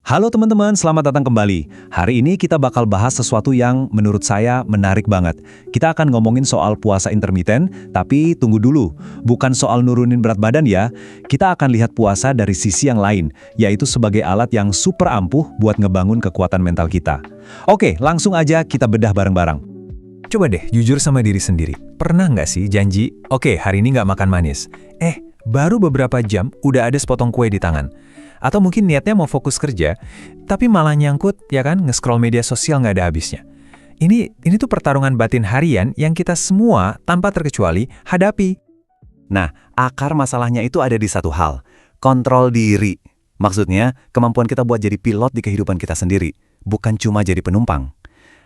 Halo teman-teman, selamat datang kembali. Hari ini kita bakal bahas sesuatu yang menurut saya menarik banget. Kita akan ngomongin soal puasa intermiten, tapi tunggu dulu. Bukan soal nurunin berat badan ya. Kita akan lihat puasa dari sisi yang lain, yaitu sebagai alat yang super ampuh buat ngebangun kekuatan mental kita. Oke, langsung aja kita bedah bareng-bareng. Coba deh, jujur sama diri sendiri. Pernah nggak sih janji, oke hari ini nggak makan manis? Baru beberapa jam udah ada sepotong kue di tangan. Atau mungkin niatnya mau fokus kerja, tapi malah nyangkut, ya kan, nge-scroll media sosial nggak ada habisnya. Ini tuh pertarungan batin harian yang kita semua, tanpa terkecuali, hadapi. Nah, akar masalahnya itu ada di satu hal, kontrol diri. Maksudnya, kemampuan kita buat jadi pilot di kehidupan kita sendiri, bukan cuma jadi penumpang.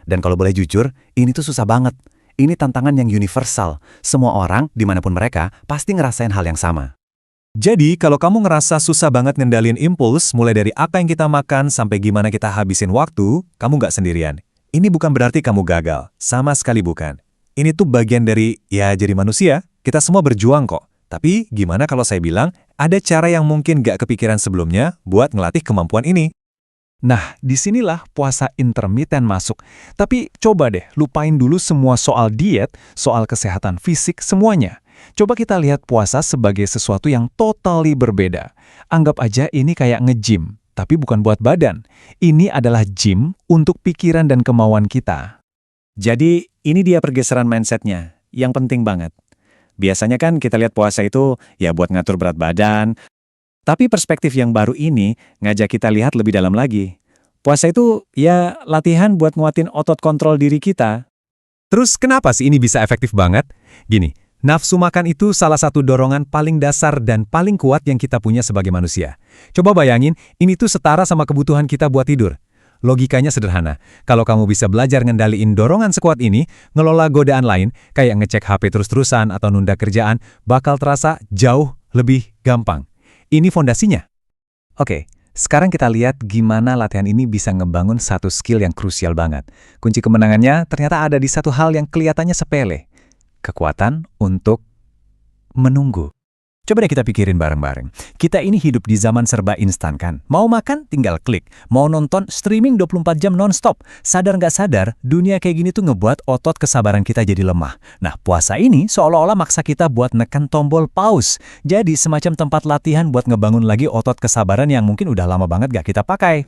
Dan kalau boleh jujur, ini tuh susah banget. Ini tantangan yang universal. Semua orang, dimanapun mereka, pasti ngerasain hal yang sama. Jadi, kalau kamu ngerasa susah banget ngendalin impuls, mulai dari apa yang kita makan sampai gimana kita habisin waktu, kamu nggak sendirian. Ini bukan berarti kamu gagal. Sama sekali bukan. Ini tuh bagian dari, ya jadi manusia, kita semua berjuang kok. Tapi, gimana kalau saya bilang, ada cara yang mungkin nggak kepikiran sebelumnya buat ngelatih kemampuan ini. Nah, disinilah puasa intermiten masuk. Tapi, coba deh, lupain dulu semua soal diet, soal kesehatan fisik, semuanya. Coba kita lihat puasa sebagai sesuatu yang totally berbeda. Anggap aja ini kayak nge-gym, tapi bukan buat badan. Ini adalah gym untuk pikiran dan kemauan kita. Jadi, ini dia pergeseran mindsetnya, yang penting banget. Biasanya kan kita lihat puasa itu ya buat ngatur berat badan, tapi perspektif yang baru ini ngajak kita lihat lebih dalam lagi. Puasa itu ya latihan buat nguatin otot kontrol diri kita. Terus kenapa sih ini bisa efektif banget? Gini, nafsu makan itu salah satu dorongan paling dasar dan paling kuat yang kita punya sebagai manusia. Coba bayangin, ini tuh setara sama kebutuhan kita buat tidur. Logikanya sederhana. Kalau kamu bisa belajar ngendaliin dorongan sekuat ini, ngelola godaan lain, kayak ngecek HP terus-terusan atau nunda kerjaan, bakal terasa jauh lebih gampang. Ini fondasinya. Oke, sekarang kita lihat gimana latihan ini bisa ngebangun satu skill yang krusial banget. Kunci kemenangannya ternyata ada di satu hal yang kelihatannya sepele. Kekuatan untuk menunggu. Coba deh kita pikirin bareng-bareng. Kita ini hidup di zaman serba instan kan? Mau makan, tinggal klik. Mau nonton, streaming 24 jam non-stop. Sadar nggak sadar, dunia kayak gini tuh ngebuat otot kesabaran kita jadi lemah. Nah, puasa ini seolah-olah maksa kita buat nekan tombol pause. Jadi semacam tempat latihan buat ngebangun lagi otot kesabaran yang mungkin udah lama banget gak kita pakai.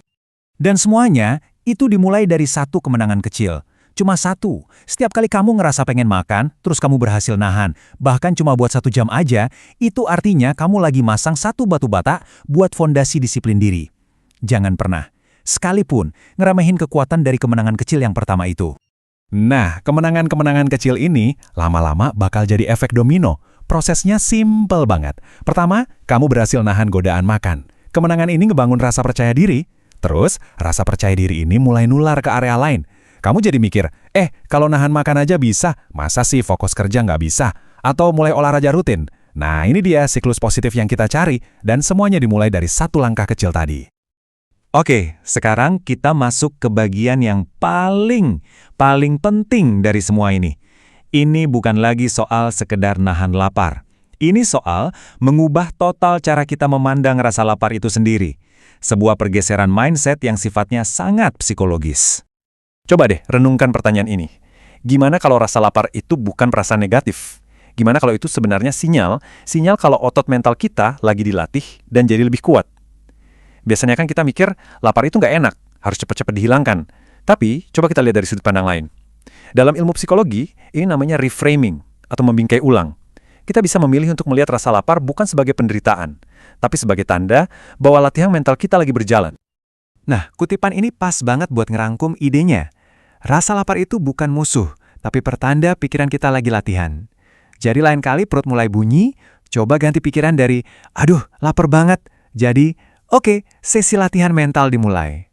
Dan semuanya itu dimulai dari satu kemenangan kecil. Cuma satu, setiap kali kamu ngerasa pengen makan, terus kamu berhasil nahan, bahkan cuma buat 1 jam aja, itu artinya kamu lagi masang satu batu bata buat fondasi disiplin diri. Jangan pernah, sekalipun, ngeremehin kekuatan dari kemenangan kecil yang pertama itu. Nah, kemenangan-kemenangan kecil ini lama-lama bakal jadi efek domino. Prosesnya simple banget. Pertama, kamu berhasil nahan godaan makan. Kemenangan ini ngebangun rasa percaya diri. Terus, rasa percaya diri ini mulai nular ke area lain. Kamu jadi mikir, kalau nahan makan aja bisa, masa sih fokus kerja nggak bisa? Atau mulai olahraga rutin? Nah, ini dia siklus positif yang kita cari, dan semuanya dimulai dari satu langkah kecil tadi. Oke, sekarang kita masuk ke bagian yang paling penting dari semua ini. Ini bukan lagi soal sekedar nahan lapar. Ini soal mengubah total cara kita memandang rasa lapar itu sendiri. Sebuah pergeseran mindset yang sifatnya sangat psikologis. Coba deh renungkan pertanyaan ini. Gimana kalau rasa lapar itu bukan perasaan negatif? Gimana kalau itu sebenarnya sinyal kalau otot mental kita lagi dilatih dan jadi lebih kuat? Biasanya kan kita mikir lapar itu nggak enak, harus cepat-cepat dihilangkan. Tapi coba kita lihat dari sudut pandang lain. Dalam ilmu psikologi, ini namanya reframing atau membingkai ulang. Kita bisa memilih untuk melihat rasa lapar bukan sebagai penderitaan, tapi sebagai tanda bahwa latihan mental kita lagi berjalan. Nah, kutipan ini pas banget buat ngerangkum idenya. Rasa lapar itu bukan musuh, tapi pertanda pikiran kita lagi latihan. Jadi lain kali perut mulai bunyi, coba ganti pikiran dari, aduh, lapar banget. Jadi, oke, sesi latihan mental dimulai.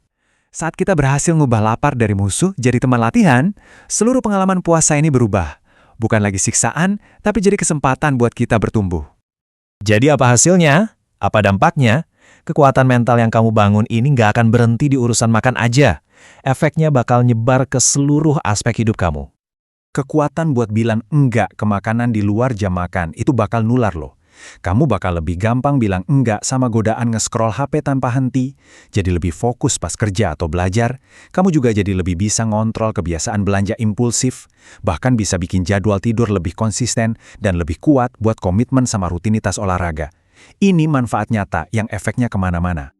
Saat kita berhasil ngubah lapar dari musuh jadi teman latihan, seluruh pengalaman puasa ini berubah. Bukan lagi siksaan, tapi jadi kesempatan buat kita bertumbuh. Jadi apa hasilnya? Apa dampaknya? Kekuatan mental yang kamu bangun ini nggak akan berhenti di urusan makan aja. Efeknya bakal nyebar ke seluruh aspek hidup kamu. Kekuatan buat bilang enggak ke makanan di luar jam makan itu bakal nular loh. Kamu bakal lebih gampang bilang enggak sama godaan nge-scroll HP tanpa henti, jadi lebih fokus pas kerja atau belajar. Kamu juga jadi lebih bisa ngontrol kebiasaan belanja impulsif, bahkan bisa bikin jadwal tidur lebih konsisten dan lebih kuat buat komitmen sama rutinitas olahraga. Ini manfaat nyata yang efeknya kemana-mana.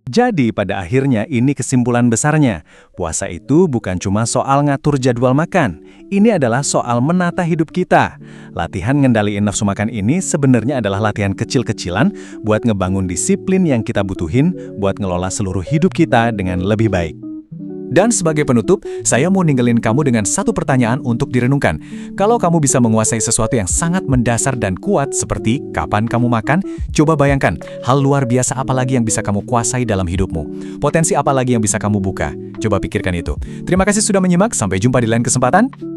Jadi pada akhirnya ini kesimpulan besarnya. Puasa itu bukan cuma soal ngatur jadwal makan. Ini adalah soal menata hidup kita. Latihan ngendaliin nafsu makan ini sebenarnya adalah latihan kecil-kecilan buat ngebangun disiplin yang kita butuhin buat ngelola seluruh hidup kita dengan lebih baik. Dan sebagai penutup, saya mau ninggalin kamu dengan satu pertanyaan untuk direnungkan. Kalau kamu bisa menguasai sesuatu yang sangat mendasar dan kuat seperti kapan kamu makan, coba bayangkan hal luar biasa apa lagi yang bisa kamu kuasai dalam hidupmu. Potensi apa lagi yang bisa kamu buka. Coba pikirkan itu. Terima kasih sudah menyimak, sampai jumpa di lain kesempatan.